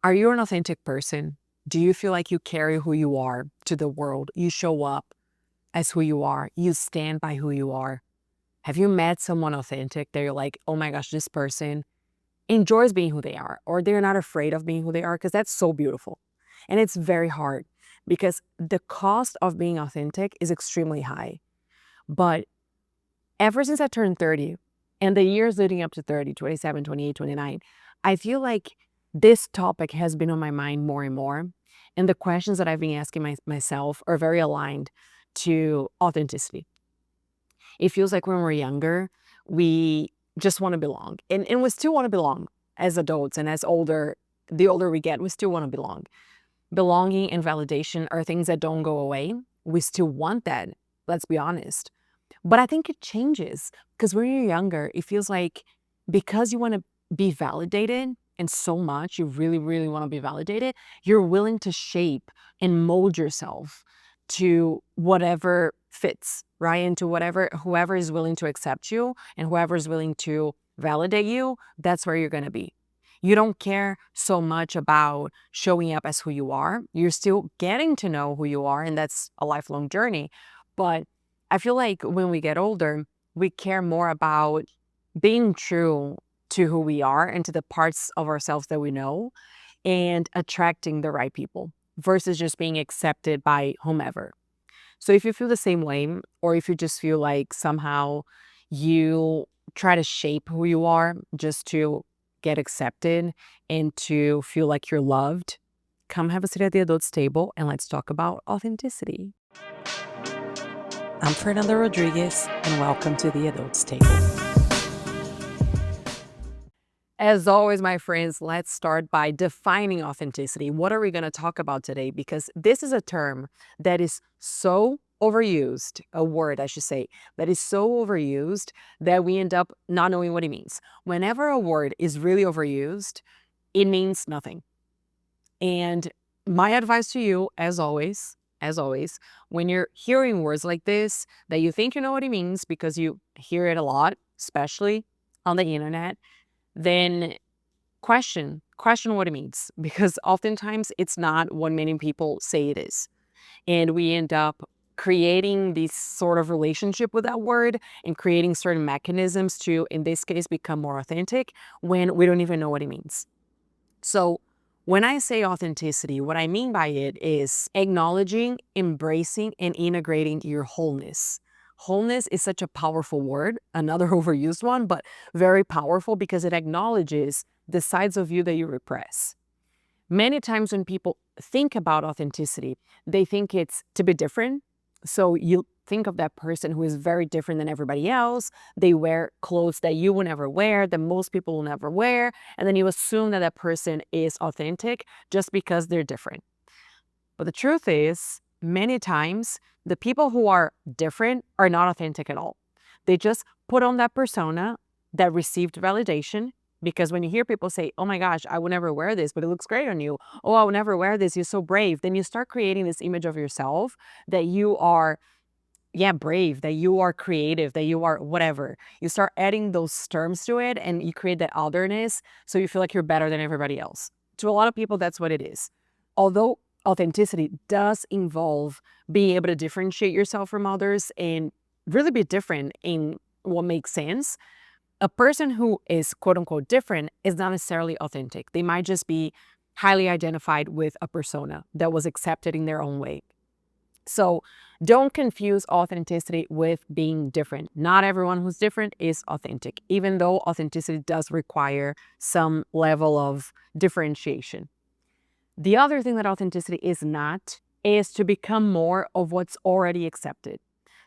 Are you an authentic person? Do you feel like you carry who you are to the world? You show up as who you are. You stand by who you are. Have you met someone authentic that you're like, oh my gosh, this person enjoys being who they are, or they're not afraid of being who they are? Because that's so beautiful. And it's very hard because the cost of being authentic is extremely high. But ever since I turned 30 and the years leading up to 30, 27, 28, 29, I feel like this topic has been on my mind more and more. And the questions that I've been asking myself are very aligned to authenticity. It feels like when we're younger, we just want to belong. And we still want to belong as adults and as the older we get, we still want to belong. Belonging and validation are things that don't go away. We still want that. Let's be honest. But I think it changes because when you're younger, it feels like because you want to be validated and so much, you really, really want to be validated, you're willing to shape and mold yourself to whatever fits, right? Into whoever is willing to accept you and whoever is willing to validate you, that's where you're going to be. You don't care so much about showing up as who you are. You're still getting to know who you are, and that's a lifelong journey. But I feel like when we get older, we care more about being true to who we are and to the parts of ourselves that we know and attracting the right people versus just being accepted by whomever. So if you feel the same way, or if you just feel like somehow you try to shape who you are just to get accepted and to feel like you're loved, come have a seat at the adults table and let's talk about authenticity. I'm Fernanda Rodriguez, and welcome to the Adults Table. As always, my friends, let's start by defining authenticity. What are we going to talk about today? Because this is a term that is so overused, a word, I should say, that is so overused that we end up not knowing what it means. Whenever a word is really overused, it means nothing. And my advice to you, as always, when you're hearing words like this, that you think you know what it means because you hear it a lot, especially on the internet, then question what it means, because oftentimes it's not what many people say it is. And we end up creating this sort of relationship with that word and creating certain mechanisms to, in this case, become more authentic when we don't even know what it means. So when I say authenticity, what I mean by it is acknowledging, embracing, and integrating your wholeness. Wholeness is such a powerful word, another overused one, but very powerful because it acknowledges the sides of you that you repress. Many times when people think about authenticity, they think it's to be different. So you think of that person who is very different than everybody else. They wear clothes that you will never wear, that most people will never wear. And then you assume that that person is authentic just because they're different. But the truth is, many times, the people who are different are not authentic at all. They just put on that persona that received validation. Because when you hear people say, oh my gosh, I would never wear this, but it looks great on you. Oh, I would never wear this. You're so brave. Then you start creating this image of yourself that you are, yeah, brave, that you are creative, that you are whatever. You start adding those terms to it and you create that otherness. So you feel like you're better than everybody else. To a lot of people, that's what it is. Although authenticity does involve being able to differentiate yourself from others and really be different in what makes sense, a person who is quote unquote different is not necessarily authentic. They might just be highly identified with a persona that was accepted in their own way. So don't confuse authenticity with being different. Not everyone who's different is authentic, even though authenticity does require some level of differentiation. The other thing that authenticity is not is to become more of what's already accepted.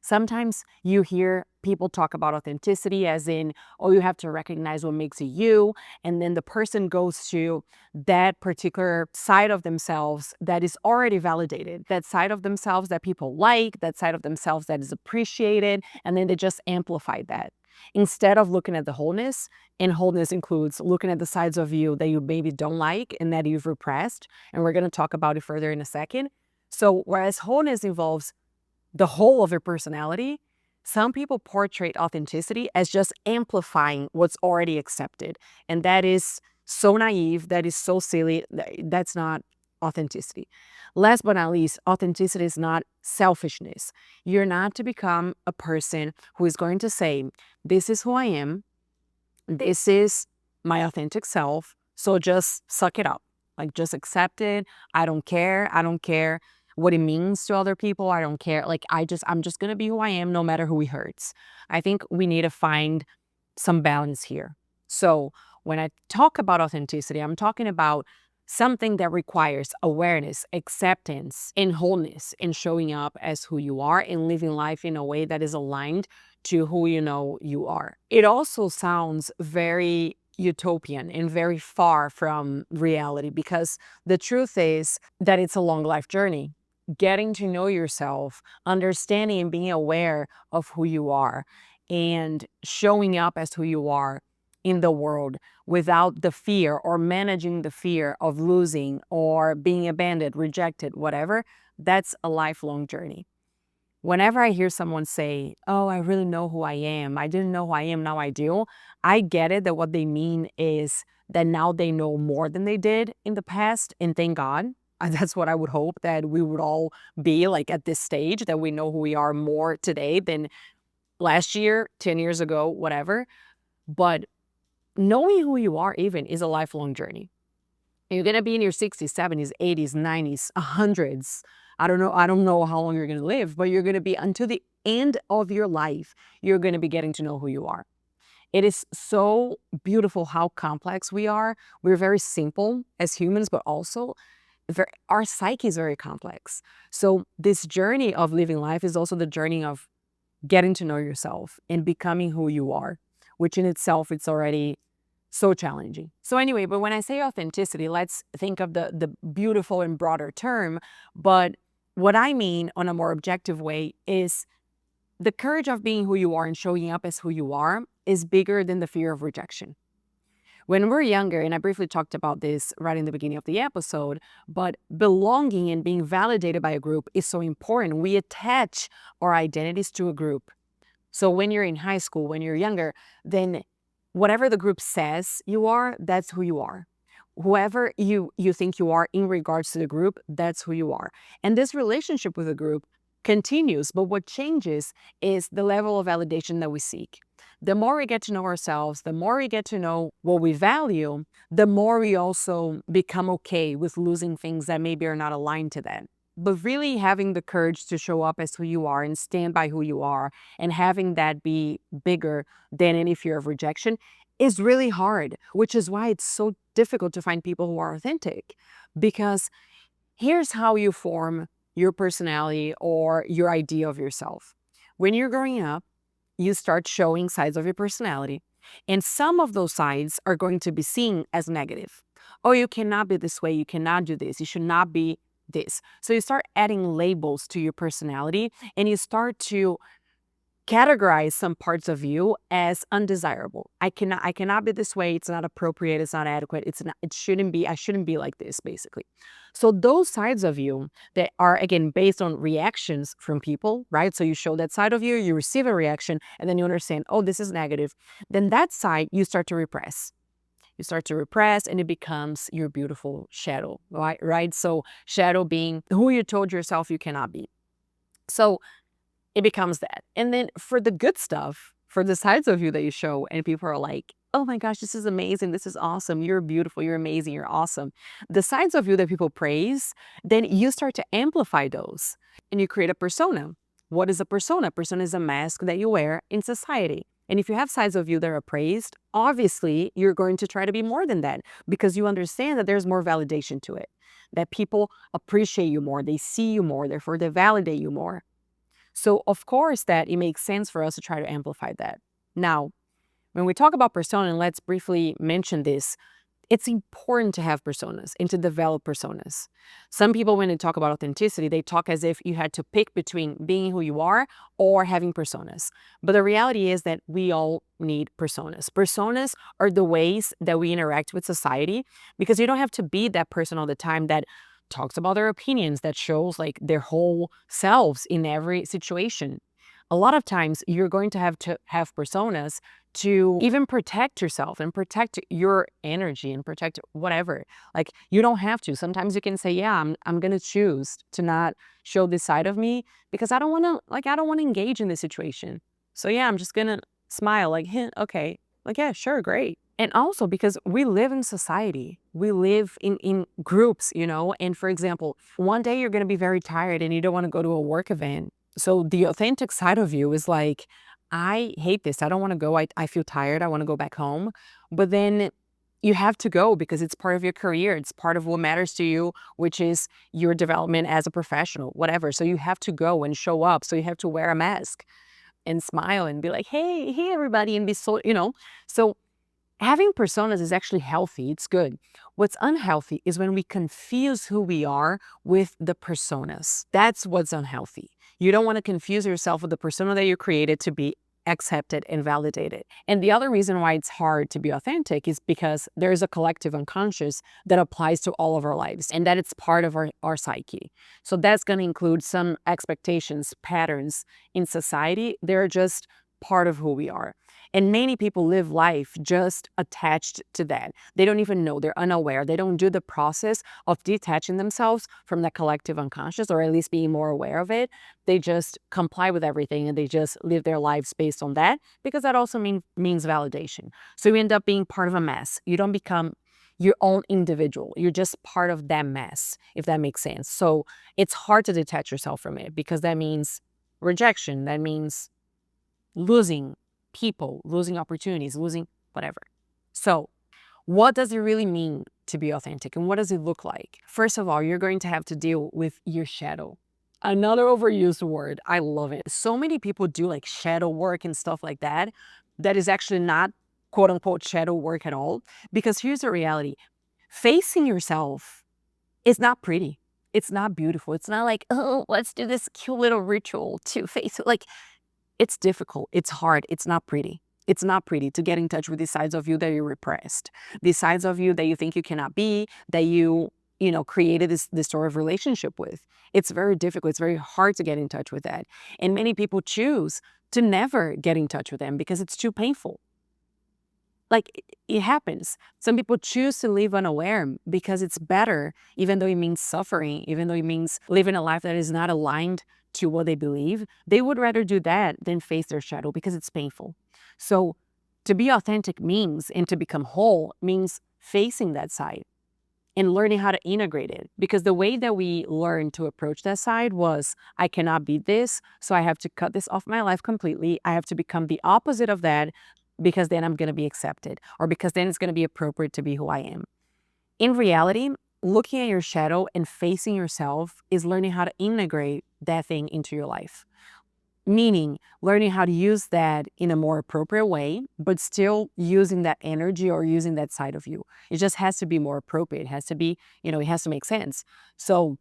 Sometimes you hear people talk about authenticity as in, oh, you have to recognize what makes you you. And then the person goes to that particular side of themselves that is already validated, that side of themselves that people like, that side of themselves that is appreciated. And then they just amplify that instead of looking at the wholeness. And wholeness includes looking at the sides of you that you maybe don't like and that you've repressed. And we're going to talk about it further in a second. So whereas wholeness involves the whole of your personality, some people portray authenticity as just amplifying what's already accepted. And that is so naive, that is so silly. That's not authenticity. Last but not least, authenticity is not selfishness. You're not to become a person who is going to say, this is who I am, this is my authentic self, so just suck it up. Like, just accept it. I don't care. I don't care what it means to other people. I don't care. Like, I'm just gonna be who I am no matter who it hurts. I think we need to find some balance here. So when I talk about authenticity, I'm talking about something that requires awareness, acceptance, and wholeness in showing up as who you are and living life in a way that is aligned to who you know you are. It also sounds very utopian and very far from reality, because the truth is that it's a long life journey. Getting to know yourself, understanding and being aware of who you are, and showing up as who you are in the world without the fear, or managing the fear of losing or being abandoned, rejected, whatever, that's a lifelong journey. Whenever I hear someone say, oh, I really know who I am, I didn't know who I am, now I do, I get it that what they mean is that now they know more than they did in the past, and thank God. That's what I would hope, that we would all be like at this stage, that we know who we are more today than last year, 10 years ago, whatever. But knowing who you are even is a lifelong journey. You're going to be in your 60s, 70s, 80s, 90s, hundreds. I don't know how long you're going to live, but you're going to be, until the end of your life, you're going to be getting to know who you are. It is so beautiful how complex we are. We're very simple as humans, but also our psyche is very complex. So this journey of living life is also the journey of getting to know yourself and becoming who you are, which in itself, it's already so challenging. So anyway, but when I say authenticity, let's think of the beautiful and broader term. But what I mean on a more objective way is the courage of being who you are and showing up as who you are is bigger than the fear of rejection. When we're younger, and I briefly talked about this right in the beginning of the episode, but belonging and being validated by a group is so important. We attach our identities to a group. So when you're in high school, when you're younger, then whatever the group says you are, that's who you are. Whoever you think you are in regards to the group, that's who you are. And this relationship with the group continues, but what changes is the level of validation that we seek. The more we get to know ourselves, the more we get to know what we value, the more we also become okay with losing things that maybe are not aligned to that. But really having the courage to show up as who you are and stand by who you are, and having that be bigger than any fear of rejection, is really hard, which is why it's so difficult to find people who are authentic. Because here's how you form your personality or your idea of yourself. When you're growing up, you start showing sides of your personality, and some of those sides are going to be seen as negative. Oh, you cannot be this way, you cannot do this, you should not be this. So you start adding labels to your personality, and you start to categorize some parts of you as undesirable. I cannot be this way. It's not appropriate. It's not adequate. It shouldn't be. I shouldn't be like this, basically. So those sides of you that are, again, based on reactions from people, right? So you show that side of you, you receive a reaction, and then you understand, oh, this is negative. Then that side you start to repress. You start to repress, and it becomes your beautiful shadow, right? So shadow being who you told yourself you cannot be. So it becomes that. And then for the good stuff, for the sides of you that you show, and people are like, oh my gosh, this is amazing. This is awesome. You're beautiful. You're amazing. You're awesome. The sides of you that people praise, then you start to amplify those and you create a persona. What is a persona? Persona is a mask that you wear in society. And if you have sides of you that are praised, obviously you're going to try to be more than that, because you understand that there's more validation to it, that people appreciate you more, they see you more, therefore they validate you more. So of course that it makes sense for us to try to amplify that. Now, when we talk about persona, and let's briefly mention this, it's important to have personas and to develop personas. Some people, when they talk about authenticity, they talk as if you had to pick between being who you are or having personas. But the reality is that we all need personas. Personas are the ways that we interact with society, because you don't have to be that person all the time that talks about their opinions, that shows like their whole selves in every situation. A lot of times you're going to have personas to even protect yourself and protect your energy and protect whatever. Like, you don't have to. Sometimes you can say, yeah, I'm going to choose to not show this side of me because I don't want to engage in this situation. So yeah, I'm just going to smile like, okay, like, yeah, sure, great. And also because we live in society, we live in groups, and for example, one day you're going to be very tired and you don't want to go to a work event. So the authentic side of you is like, I hate this. I don't want to go. I feel tired. I want to go back home. But then you have to go because it's part of your career. It's part of what matters to you, which is your development as a professional, whatever. So you have to go and show up. So you have to wear a mask and smile and be like, hey, everybody, and be So having personas is actually healthy. It's good. What's unhealthy is when we confuse who we are with the personas. That's what's unhealthy. You don't want to confuse yourself with the persona that you created to be accepted and validated. And the other reason why it's hard to be authentic is because there is a collective unconscious that applies to all of our lives and that it's part of our psyche. So that's going to include some expectations, patterns in society. They're just part of who we are. And many people live life just attached to that. They don't even know, they're unaware. They don't do the process of detaching themselves from that collective unconscious, or at least being more aware of it. They just comply with everything and they just live their lives based on that because that also means validation. So you end up being part of a mess. You don't become your own individual. You're just part of that mess, if that makes sense. So it's hard to detach yourself from it because that means rejection. That means losing people, losing opportunities, losing whatever. So what does it really mean to be authentic and what does it look like? First of all, you're going to have to deal with your shadow. Another overused word. I love it. So many people do like shadow work and stuff like that. That is actually not quote unquote shadow work at all. Because here's the reality. Facing yourself is not pretty. It's not beautiful. It's not like, oh, let's do this cute little ritual to face it. Like, it's difficult, it's hard, it's not pretty. It's not pretty to get in touch with the sides of you that you repressed, the sides of you that you think you cannot be, that created this sort of relationship with. It's very difficult, it's very hard to get in touch with that. And many people choose to never get in touch with them because it's too painful. Like, it happens. Some people choose to live unaware because it's better, even though it means suffering, even though it means living a life that is not aligned to what they believe. They would rather do that than face their shadow because it's painful. So to be authentic means, and to become whole means facing that side and learning how to integrate it. Because the way that we learned to approach that side was, I cannot be this, so I have to cut this off my life completely. I have to become the opposite of that because then I'm going to be accepted, or because then it's going to be appropriate to be who I am. In reality, looking at your shadow and facing yourself is learning how to integrate that thing into your life. Meaning learning how to use that in a more appropriate way, but still using that energy or using that side of you. It just has to be more appropriate. It has to be, it has to make sense. So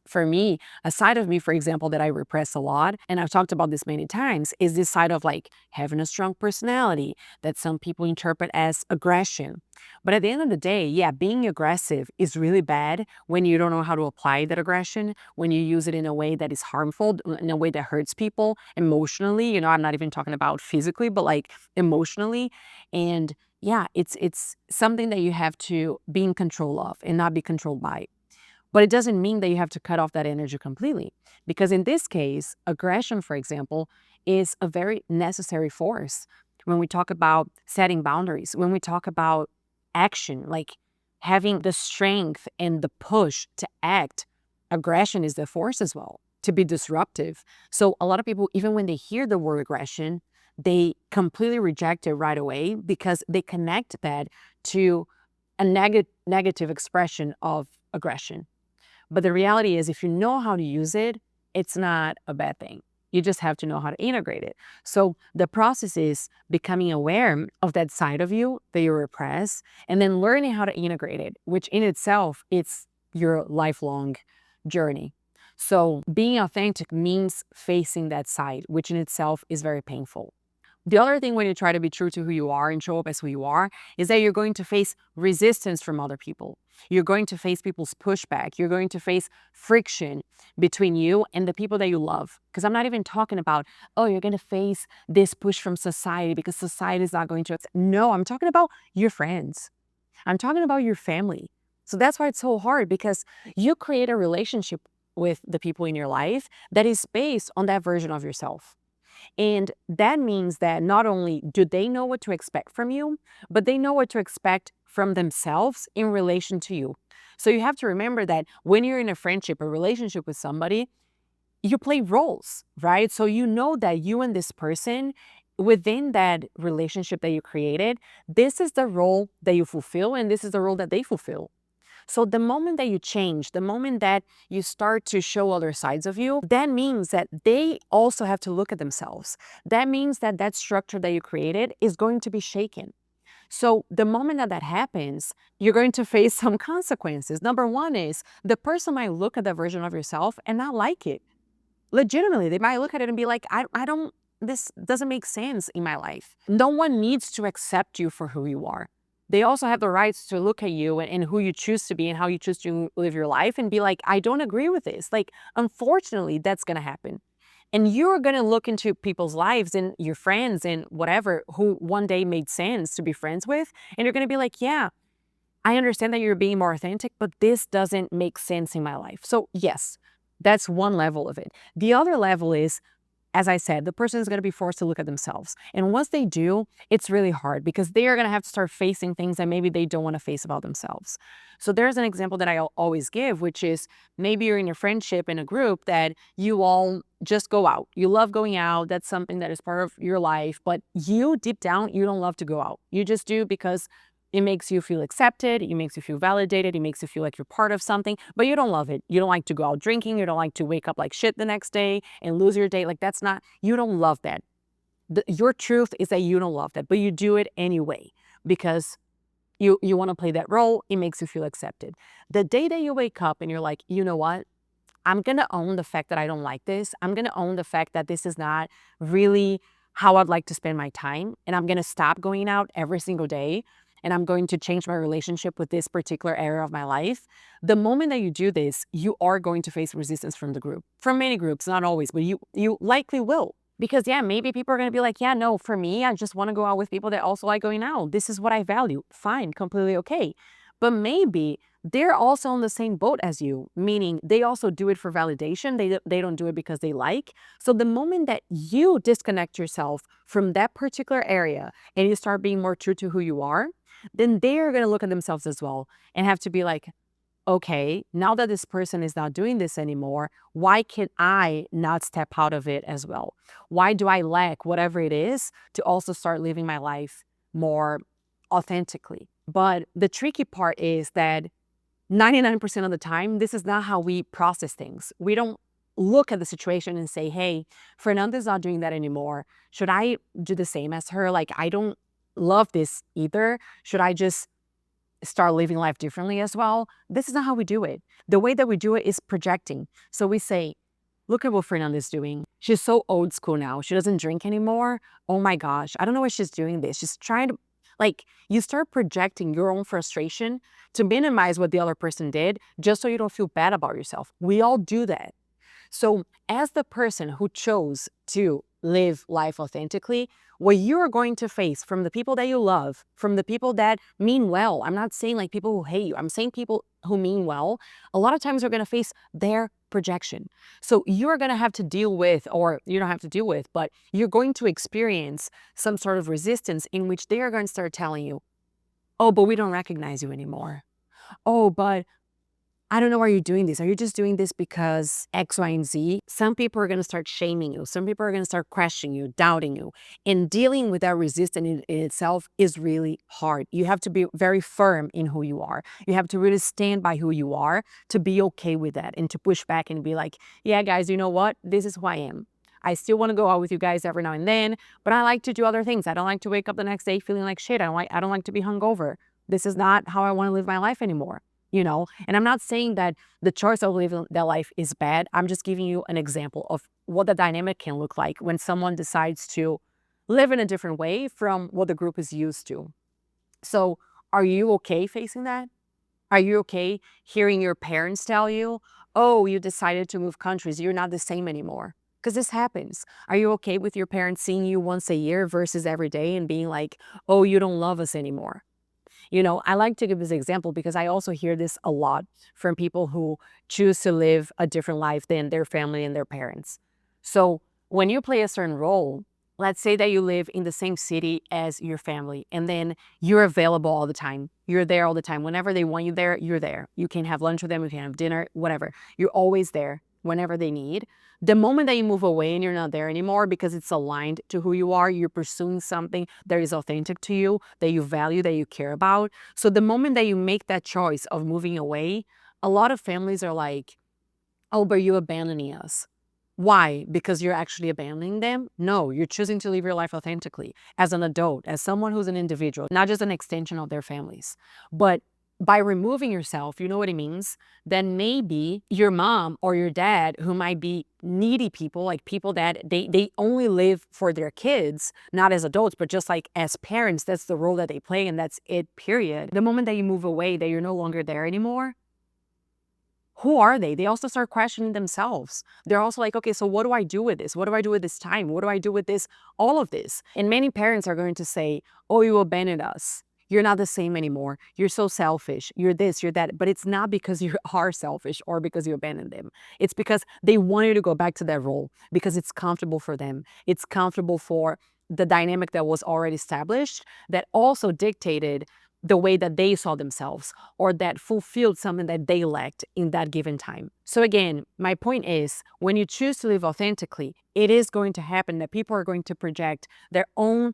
for me, a side of me, for example, that I repress a lot, and I've talked about this many times, is this side of like having a strong personality that some people interpret as aggression. But at the end of the day, yeah, being aggressive is really bad when you don't know how to apply that aggression, when you use it in a way that is harmful, in a way that hurts people emotionally. I'm not even talking about physically, but like emotionally. And yeah, it's something that you have to be in control of and not be controlled by. But it doesn't mean that you have to cut off that energy completely. Because in this case, aggression, for example, is a very necessary force. When we talk about setting boundaries, when we talk about action, like having the strength and the push to act, aggression is the force as well, to be disruptive. So a lot of people, even when they hear the word aggression, they completely reject it right away because they connect that to a negative expression of aggression. But the reality is, if you know how to use it, it's not a bad thing. You just have to know how to integrate it. So the process is becoming aware of that side of you that you repress, and then learning how to integrate it, which in itself, it's your lifelong journey. So being authentic means facing that side, which in itself is very painful. The other thing when you try to be true to who you are and show up as who you are is that you're going to face resistance from other people. You're going to face people's pushback. You're going to face friction between you and the people that you love. Because I'm not even talking about, oh, you're going to face this push from society because society is not going to accept. No, I'm talking about your friends. I'm talking about your family. So that's why it's so hard, because you create a relationship with the people in your life that is based on that version of yourself. And that means that not only do they know what to expect from you, but they know what to expect from themselves in relation to you. So you have to remember that when you're in a friendship or relationship with somebody, you play roles, right? So you know that you and this person within that relationship that you created, this is the role that you fulfill and this is the role that they fulfill. So the moment that you change, the moment that you start to show other sides of you, that means that they also have to look at themselves. That means that that structure that you created is going to be shaken. So the moment that that happens, you're going to face some consequences. Number one is the person might look at that version of yourself and not like it. Legitimately, they might look at it and be like, I don't, this doesn't make sense in my life. No one needs to accept you for who you are. They also have the rights to look at you and who you choose to be and how you choose to live your life and be like, I don't agree with this. Like, unfortunately, that's going to happen. And you're going to look into people's lives and your friends and whatever who one day made sense to be friends with. And you're going to be like, yeah, I understand that you're being more authentic, but this doesn't make sense in my life. So, yes, that's one level of it. The other level is, as I said, the person is going to be forced to look at themselves. And once they do, it's really hard because they are going to have to start facing things that maybe they don't want to face about themselves. So there's an example that I always give, which is maybe you're in a friendship in a group that you all just go out. You love going out. That's something that is part of your life. But you, deep down, you don't love to go out. You just do because it makes you feel accepted. It makes you feel validated. It makes you feel like you're part of something, but you don't love it. You don't like to go out drinking. You don't like to wake up like shit the next day and lose your day. Like that's not, you don't love that. Your truth is that you don't love that, but you do it anyway because you want to play that role. It makes you feel accepted. The day that you wake up and you're like, you know what? I'm going to own the fact that I don't like this. I'm going to own the fact that this is not really how I'd like to spend my time. And I'm going to stop going out every single day. And I'm going to change my relationship with this particular area of my life. The moment that you do this, you are going to face resistance from the group, from many groups, not always, but you likely will. Because yeah, maybe people are going to be like, yeah, no, for me, I just want to go out with people that also like going out. This is what I value. Fine, completely okay. But maybe they're also on the same boat as you, meaning they also do it for validation. They don't do it because they like. So the moment that you disconnect yourself from that particular area and you start being more true to who you are, then they're going to look at themselves as well and have to be like, okay, now that this person is not doing this anymore, why can I not step out of it as well? Why do I lack whatever it is to also start living my life more authentically? But the tricky part is that 99% of the time, this is not how we process things. We don't look at the situation and say, hey, Fernanda's not doing that anymore. Should I do the same as her? Like, I don't love this either. Should I just start living life differently as well? This is not how we do it. The way that we do it is projecting. So we say, look at what Fernanda's doing. She's so old school now. She doesn't drink anymore. Oh my gosh, I don't know why she's doing this. She's trying to, like, you start projecting your own frustration to minimize what the other person did just so you don't feel bad about yourself. We all do that. So as the person who chose to live life authentically, what you're going to face from the people that you love, from the people that mean well, I'm not saying like people who hate you, I'm saying people who mean well, a lot of times you're going to face their projection. So you're going to have to deal with, or you don't have to deal with, but you're going to experience some sort of resistance in which they are going to start telling you, oh, but we don't recognize you anymore. Oh, but I don't know why you're doing this. Are you just doing this because X, Y, and Z? Some people are going to start shaming you. Some people are going to start questioning you, doubting you. And dealing with that resistance in itself is really hard. You have to be very firm in who you are. You have to really stand by who you are to be okay with that and to push back and be like, yeah, guys, you know what? This is who I am. I still want to go out with you guys every now and then, but I like to do other things. I don't like to wake up the next day feeling like shit. I don't like to be hungover. This is not how I want to live my life anymore. And I'm not saying that the choice of living that life is bad. I'm just giving you an example of what the dynamic can look like when someone decides to live in a different way from what the group is used to. So are you okay facing that? Are you okay hearing your parents tell you, oh, you decided to move countries, you're not the same anymore? Because this happens. Are you okay with your parents seeing you once a year versus every day and being like, oh, you don't love us anymore? I like to give this example because I also hear this a lot from people who choose to live a different life than their family and their parents. So when you play a certain role, let's say that you live in the same city as your family and then you're available all the time. You're there all the time. Whenever they want you there, you're there. You can have lunch with them, you can have dinner, whatever. You're always there whenever they need. The moment that you move away and you're not there anymore because it's aligned to who you are, you're pursuing something that is authentic to you, that you value, that you care about. So the moment that you make that choice of moving away, a lot of families are like, oh, but you're abandoning us. Why? Because you're actually abandoning them? No, you're choosing to live your life authentically as an adult, as someone who's an individual, not just an extension of their families. But by removing yourself, you know what it means? Then maybe your mom or your dad, who might be needy people, like people that they only live for their kids, not as adults, but just like as parents, that's the role that they play and that's it, period. The moment that you move away, that you're no longer there anymore, who are they? They also start questioning themselves. They're also like, okay, so what do I do with this? What do I do with this time? What do I do with this? All of this. And many parents are going to say, oh, you abandoned us. You're not the same anymore. You're so selfish. You're this, you're that. But it's not because you are selfish or because you abandoned them. It's because they want you to go back to that role because it's comfortable for them. It's comfortable for the dynamic that was already established that also dictated the way that they saw themselves or that fulfilled something that they lacked in that given time. So again, my point is when you choose to live authentically, it is going to happen that people are going to project their own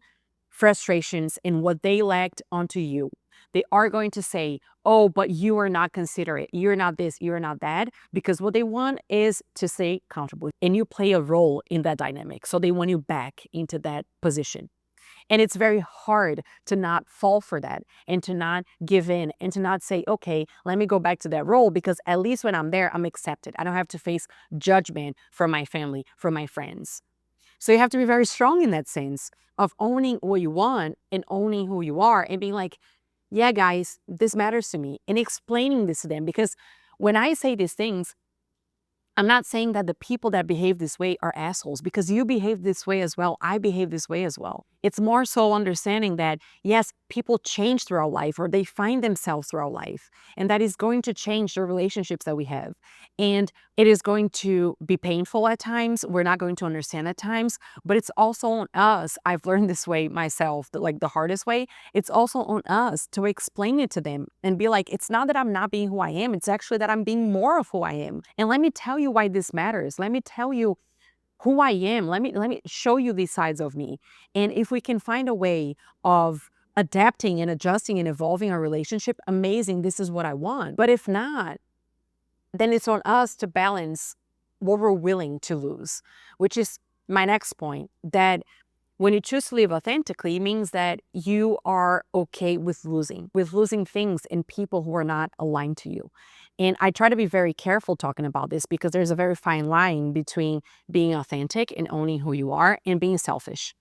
frustrations and what they lacked onto you. They are going to say, oh, but you are not considerate. You're not this, you're not that. Because what they want is to stay comfortable. And you play a role in that dynamic. So they want you back into that position. And it's very hard to not fall for that and to not give in and to not say, okay, let me go back to that role because at least when I'm there, I'm accepted. I don't have to face judgment from my family, from my friends. So you have to be very strong in that sense of owning what you want and owning who you are and being like, yeah, guys, this matters to me and explaining this to them because when I say these things, I'm not saying that the people that behave this way are assholes because you behave this way as well. I behave this way as well. It's more so understanding that, yes, people change throughout life or they find themselves throughout life, and that is going to change the relationships that we have. And it is going to be painful at times. We're not going to understand at times, but it's also on us. I've learned this way myself, like the hardest way. It's also on us to explain it to them and be like, it's not that I'm not being who I am. It's actually that I'm being more of who I am. And let me tell you why this matters. Let me tell you who I am. Let me show you these sides of me. And if we can find a way of adapting and adjusting and evolving our relationship, amazing, this is what I want. But if not, then it's on us to balance what we're willing to lose, which is my next point, that when you choose to live authentically, it means that you are okay with losing things and people who are not aligned to you. And I try to be very careful talking about this because there's a very fine line between being authentic and owning who you are and being selfish.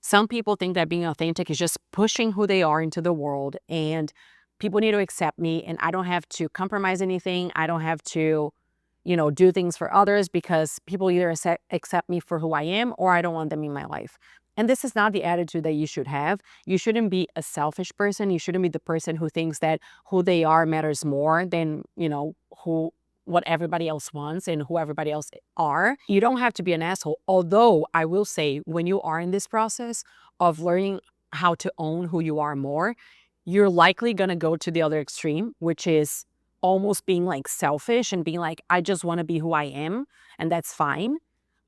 Some people think that being authentic is just pushing who they are into the world and people need to accept me and I don't have to compromise anything. I don't have to, do things for others because people either accept me for who I am or I don't want them in my life. And this is not the attitude that you should have. You shouldn't be a selfish person. You shouldn't be the person who thinks that who they are matters more than, who what everybody else wants and who everybody else are. You don't have to be an asshole. Although I will say when you are in this process of learning how to own who you are more, you're likely going to go to the other extreme, which is almost being like selfish and being like, I just want to be who I am. And that's fine.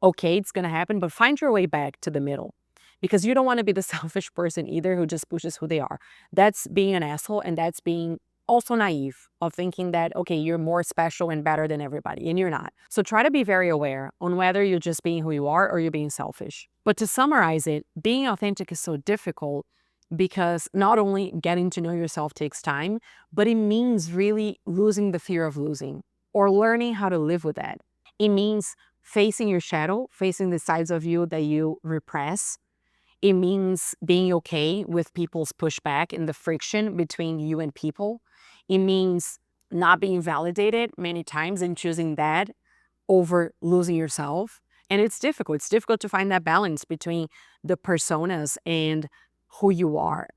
Okay, it's going to happen, but find your way back to the middle because you don't want to be the selfish person either who just pushes who they are. That's being an asshole and that's being also naive of thinking that, okay, you're more special and better than everybody, and you're not. So try to be very aware on whether you're just being who you are or you're being selfish. But to summarize it, being authentic is so difficult because not only getting to know yourself takes time, but it means really losing the fear of losing or learning how to live with that. It means facing your shadow, facing the sides of you that you repress. It means being okay with people's pushback and the friction between you and people. It means not being validated many times and choosing that over losing yourself. And it's difficult. It's difficult to find that balance between the personas and who you are.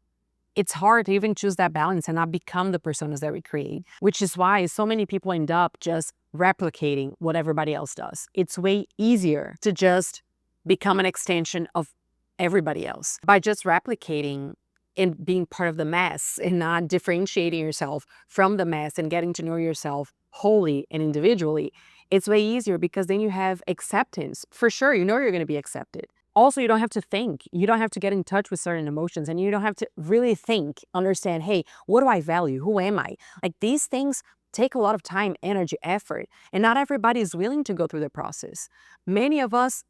It's hard to even choose that balance and not become the personas that we create, which is why so many people end up just replicating what everybody else does. It's way easier to just become an extension of everybody else by just replicating and being part of the mass and not differentiating yourself from the mass and getting to know yourself wholly and individually. It's way easier because then you have acceptance. For sure, you know you're going to be accepted. Also, you don't have to think. You don't have to get in touch with certain emotions, and you don't have to really think, understand, hey, what do I value? Who am I? Like, these things take a lot of time, energy, effort, and not everybody is willing to go through the process. Many of us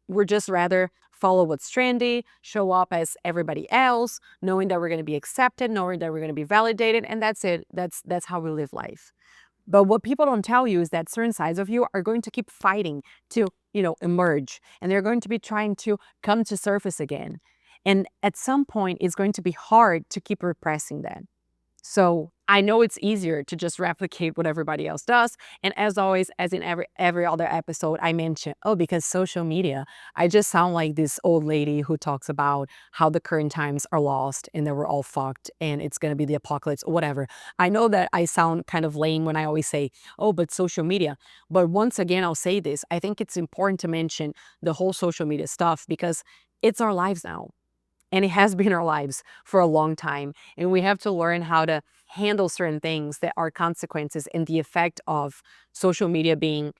would just rather follow what's trendy, show up as everybody else, knowing that we're going to be accepted, knowing that we're going to be validated, and that's it. That's how we live life. But what people don't tell you is that certain sides of you are going to keep fighting to, emerge. And they're going to be trying to come to surface again. And at some point, it's going to be hard to keep repressing that. So I know it's easier to just replicate what everybody else does. And as always, as in every other episode, I mention, because social media, I just sound like this old lady who talks about how the current times are lost and that we're all fucked and it's going to be the apocalypse or whatever. I know that I sound kind of lame when I always say, but social media. But once again, I'll say this. I think it's important to mention the whole social media stuff because it's our lives now. And it has been our lives for a long time. And we have to learn how to handle certain things that are consequences and the effect of social media being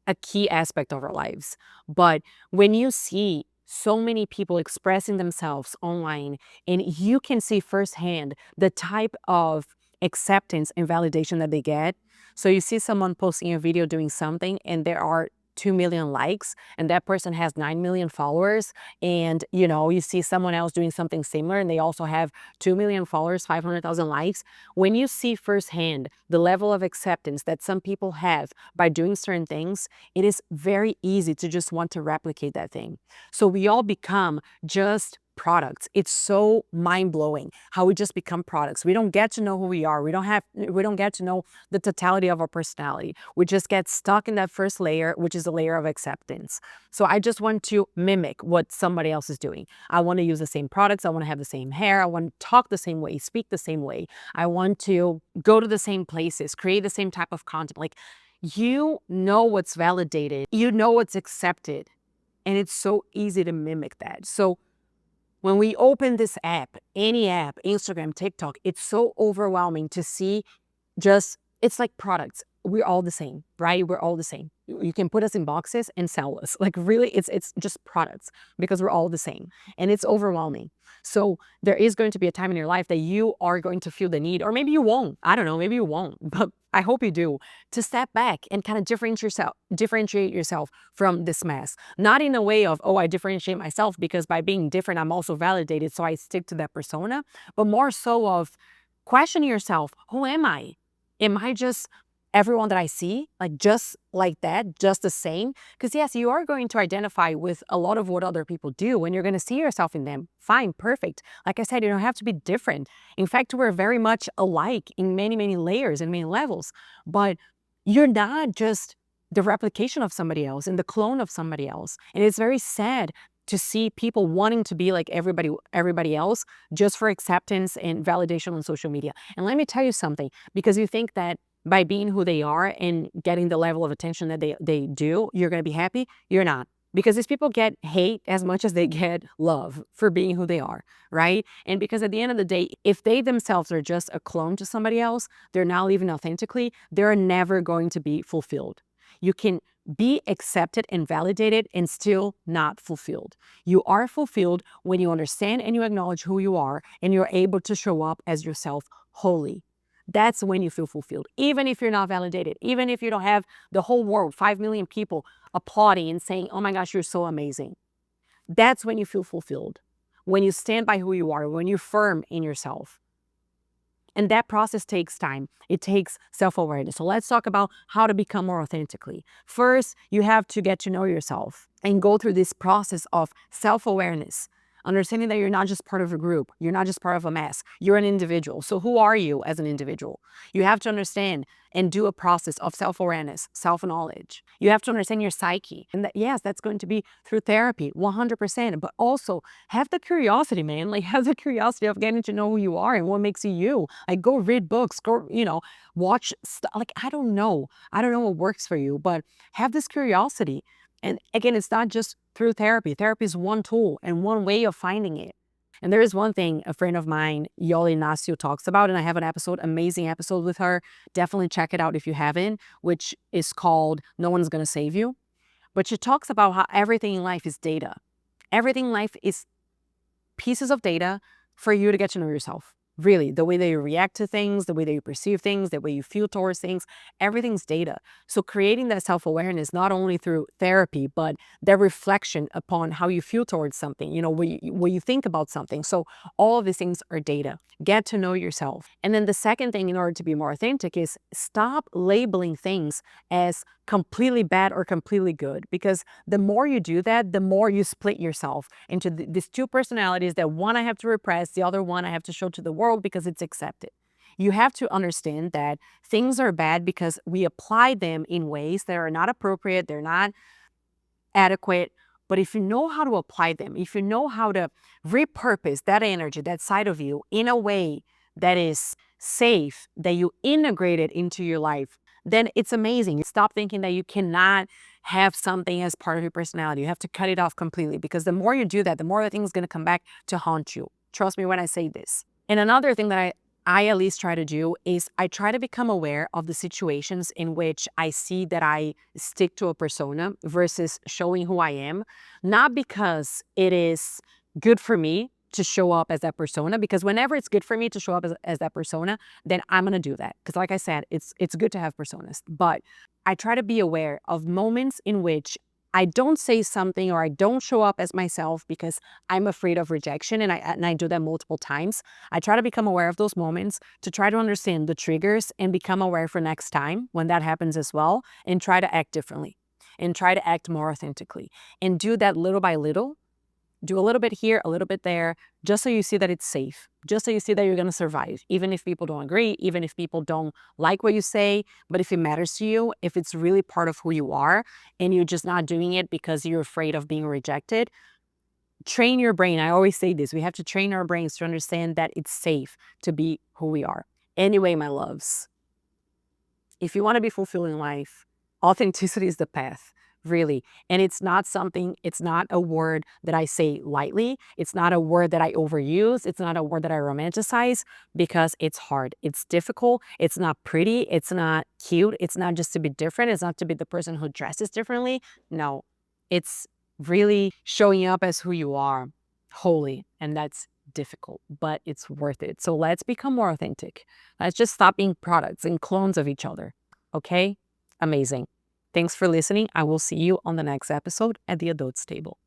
a key aspect of our lives. But when you see so many people expressing themselves online and you can see firsthand the type of acceptance and validation that they get. So you see someone posting a video doing something and there are 2 million likes and that person has 9 million followers, and you see someone else doing something similar and they also have 2 million followers, 500,000 likes. When you see firsthand the level of acceptance that some people have by doing certain things, it is very easy to just want to replicate that thing. So we all become just products. It's so mind-blowing how we just become products. We don't get to know who we are. We don't get to know the totality of our personality. We just get stuck in that first layer, which is a layer of acceptance. So I just want to mimic what somebody else is doing. I want to use the same products. I want to have the same hair. I want to talk the same way, speak the same way. I want to go to the same places, create the same type of content. Like, you know what's validated, you know what's accepted, and it's so easy to mimic that. So when we open this app, any app, Instagram, TikTok, it's so overwhelming to see it's like products. We're all the same, right? We're all the same. You can put us in boxes and sell us. Like, really, it's just products because we're all the same. And it's overwhelming. So there is going to be a time in your life that you are going to feel the need, or maybe you won't. I don't know, maybe you won't, but I hope you do, to step back and kind of differentiate yourself from this mess. Not in a way of, I differentiate myself because by being different, I'm also validated, so I stick to that persona, but more so of questioning yourself, who am I? Am I just everyone that I see, like just like that, just the same? Because yes, you are going to identify with a lot of what other people do and you're going to see yourself in them. Fine, perfect. Like I said, you don't have to be different. In fact, we're very much alike in many, many layers and many levels, but you're not just the replication of somebody else and the clone of somebody else. And it's very sad to see people wanting to be like everybody else just for acceptance and validation on social media. And let me tell you something, because you think that by being who they are and getting the level of attention that they do, you're going to be happy. You're not. Because these people get hate as much as they get love for being who they are, right? And because at the end of the day, if they themselves are just a clone to somebody else, they're not living authentically, they're never going to be fulfilled. You can be accepted and validated and still not fulfilled. You are fulfilled when you understand and you acknowledge who you are and you're able to show up as yourself wholly. That's when you feel fulfilled. Even if you're not validated, even if you don't have the whole world, 5 million people applauding and saying, oh my gosh, you're so amazing. That's when you feel fulfilled. When you stand by who you are, when you're firm in yourself. And that process takes time. It takes self-awareness. So let's talk about how to become more authentically. First, you have to get to know yourself and go through this process of self-awareness, understanding that you're not just part of a group, you're not just part of a mass, you're an individual. So who are you as an individual? You have to understand and do a process of self-awareness, self-knowledge. You have to understand your psyche. And that, yes, that's going to be through therapy, 100%. But also have the curiosity, man. Like, have the curiosity of getting to know who you are and what makes you you. Like, go read books, go, watch stuff. Like, I don't know. I don't know what works for you, but have this curiosity. And again, it's not just through therapy. Therapy is one tool and one way of finding it. And there is one thing a friend of mine, Yoli Nasio, talks about, and I have an episode, amazing episode with her. Definitely check it out if you haven't, which is called No One's Gonna Save You. But she talks about how everything in life is data. Everything in life is pieces of data for you to get to know yourself. Really, the way that you react to things, the way that you perceive things, the way you feel towards things, everything's data. So creating that self-awareness, not only through therapy, but the reflection upon how you feel towards something, what you think about something. So all of these things are data. Get to know yourself. And then the second thing, in order to be more authentic, is stop labeling things as completely bad or completely good. Because the more you do that, the more you split yourself into these two personalities, that one I have to repress, the other one I have to show to the world because it's accepted. You have to understand that things are bad because we apply them in ways that are not appropriate, they're not adequate. But if you know how to apply them, if you know how to repurpose that energy, that side of you, in a way that is safe, that you integrate it into your life, then it's amazing. Stop thinking that you cannot have something as part of your personality. You have to cut it off completely, because the more you do that, the more the thing is going to come back to haunt you. Trust me when I say this. And another thing that I at least try to do is I try to become aware of the situations in which I see that I stick to a persona versus showing who I am. Not because it is good for me to show up as that persona, because whenever it's good for me to show up as that persona, then I'm going to do that. Because like I said, it's good to have personas. But I try to be aware of moments in which I don't say something or I don't show up as myself because I'm afraid of rejection, and I do that multiple times. I try to become aware of those moments to try to understand the triggers and become aware for next time when that happens as well, and try to act differently and try to act more authentically, and do that little by little. Do a little bit here, a little bit there, just so you see that it's safe, just so you see that you're going to survive, even if people don't agree, even if people don't like what you say. But if it matters to you, if it's really part of who you are, and you're just not doing it because you're afraid of being rejected, train your brain. I always say this, we have to train our brains to understand that it's safe to be who we are. Anyway, my loves, if you want to be fulfilled in life, authenticity is the path. Really. And it's not a word that I say lightly. It's not a word that I overuse. It's not a word that I romanticize, because it's hard. It's difficult. It's not pretty. It's not cute. It's not just to be different. It's not to be the person who dresses differently. No, it's really showing up as who you are wholly. And that's difficult, but it's worth it. So let's become more authentic. Let's just stop being products and clones of each other. Okay? Amazing. Thanks for listening. I will see you on the next episode at the Adults Table.